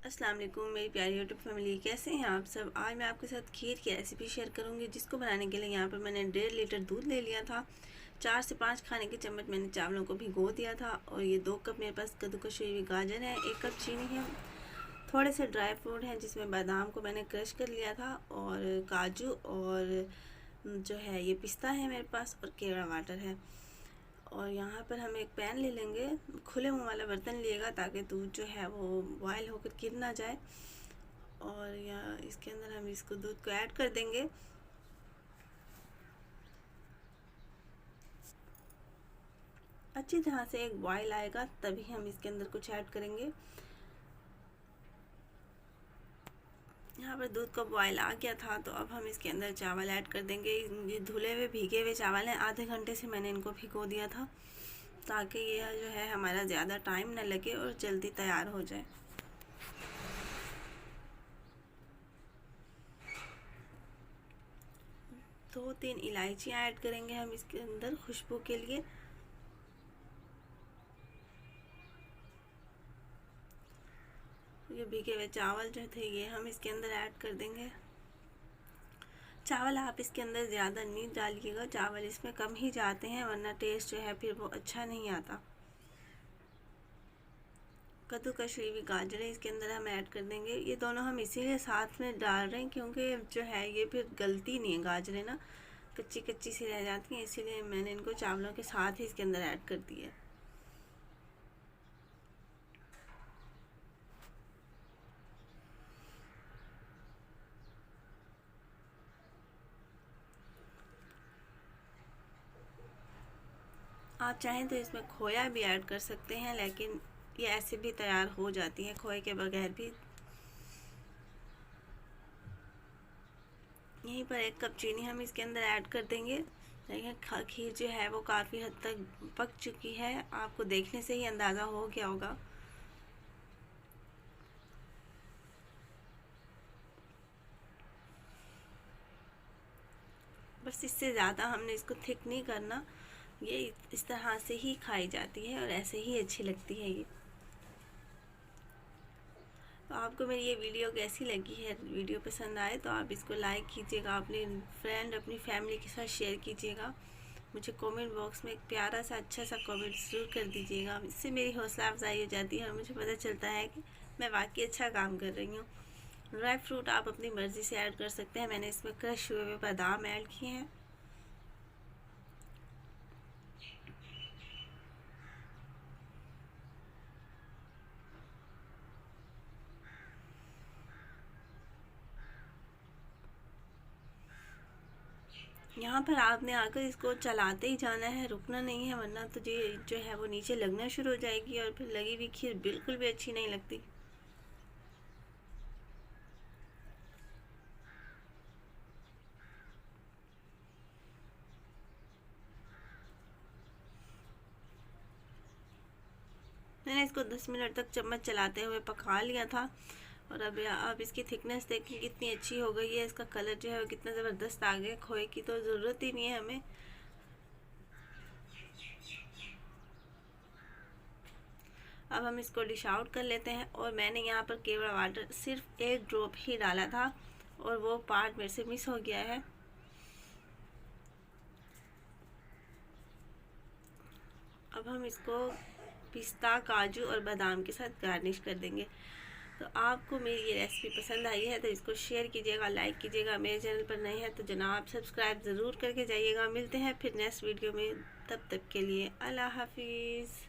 अस्सलाम वालेकुम मेरी प्यारी यूट्यूब फैमिली, कैसे हैं आप सब। आज मैं आपके साथ खीर की रेसिपी शेयर करूंगी, जिसको बनाने के लिए यहाँ पर मैंने 1.5 लीटर दूध ले लिया था। 4 से 5 खाने के चम्मच मैंने चावलों को भिगो दिया था। और ये 2 कप मेरे पास कद्दूकस हुई गाजर है, 1 कप चीनी है, थोड़े से ड्राई फ्रूट हैं जिसमें बादाम को मैंने क्रश कर लिया था, और काजू और जो है ये पिस्ता है मेरे पास, और केवड़ा वाटर है। और यहाँ पर हम एक पैन ले लेंगे, खुले मुंह वाला बर्तन लिएगा ताकि दूध जो है वो बॉयल होकर गिर ना जाए। और यहाँ इसके अंदर हम इसको दूध को ऐड कर देंगे। अच्छी तरह से एक बॉयल आएगा तभी हम इसके अंदर कुछ ऐड करेंगे। यहाँ पर दूध का बॉयल आ गया था, तो अब हम इसके अंदर चावल ऐड कर देंगे। ये धुले हुए भीगे हुए चावल हैं, आधे घंटे से मैंने इनको भिगो दिया था ताकि ये जो है हमारा ज़्यादा टाइम न लगे और जल्दी तैयार हो जाए। दो तीन इलायचियाँ ऐड करेंगे हम इसके अंदर खुशबू के लिए। ये भीगे हुए चावल जो थे ये हम इसके अंदर ऐड कर देंगे। चावल आप इसके अंदर ज़्यादा नहीं डालिएगा, चावल इसमें कम ही जाते हैं वरना टेस्ट जो है फिर वो अच्छा नहीं आता। कद्दूकस हुई हुई गाजर है इसके अंदर हम ऐड कर देंगे। ये दोनों हम इसीलिए साथ में डाल रहे हैं क्योंकि जो है ये फिर गलती नहीं है, गाजरें ना कच्ची कच्ची सी रह जाती हैं, इसीलिए मैंने इनको चावलों के साथ ही इसके अंदर ऐड कर दिया। आप चाहें तो इसमें खोया भी ऐड कर सकते हैं, लेकिन ये ऐसे भी तैयार हो जाती है खोए के बगैर भी। यहीं पर 1 कप चीनी हम इसके अंदर ऐड कर देंगे। देखिए खीर जो है वो काफ़ी हद तक पक चुकी है, आपको देखने से ही अंदाज़ा हो गया होगा। बस इससे ज़्यादा हमने इसको थिक नहीं करना, ये इस तरह से ही खाई जाती है और ऐसे ही अच्छी लगती है ये। तो आपको मेरी ये वीडियो कैसी लगी है, वीडियो पसंद आए तो आप इसको लाइक कीजिएगा, अपने फ्रेंड अपनी फैमिली के साथ शेयर कीजिएगा। मुझे कमेंट बॉक्स में एक प्यारा सा अच्छा सा कमेंट ज़रूर कर दीजिएगा, इससे मेरी हौसला अफजाई हो जाती है और मुझे पता चलता है कि मैं वाकई अच्छा काम कर रही हूँ। ड्राई फ्रूट आप अपनी मर्ज़ी से ऐड कर सकते हैं, मैंने इसमें क्रश हुए हुए बादाम ऐड किए हैं। यहाँ पर आपने आकर इसको चलाते ही जाना है, रुकना नहीं है, वरना तो ये जो है वो नीचे लगना शुरू हो जाएगी और फिर लगी हुई खीर बिल्कुल भी अच्छी नहीं लगती। मैंने इसको 10 मिनट तक चम्मच चलाते हुए पका लिया था। और अब आप इसकी थिकनेस देखें कितनी अच्छी हो गई है, इसका कलर जो है वो कितना ज़बरदस्त आ गया। खोए की तो ज़रूरत ही नहीं है हमें। अब हम इसको डिश आउट कर लेते हैं। और मैंने यहाँ पर केवड़ा वाटर सिर्फ 1 ड्रॉप ही डाला था और वो पार्ट मेरे से मिस हो गया है। अब हम इसको पिस्ता, काजू और बादाम के साथ गार्निश कर देंगे। तो आपको मेरी ये रेसिपी पसंद आई है तो इसको शेयर कीजिएगा, लाइक कीजिएगा। मेरे चैनल पर नए हैं तो जनाब सब्सक्राइब ज़रूर करके जाइएगा। मिलते हैं फिर नेक्स्ट वीडियो में, तब तक के लिए अल्लाह हाफिज़।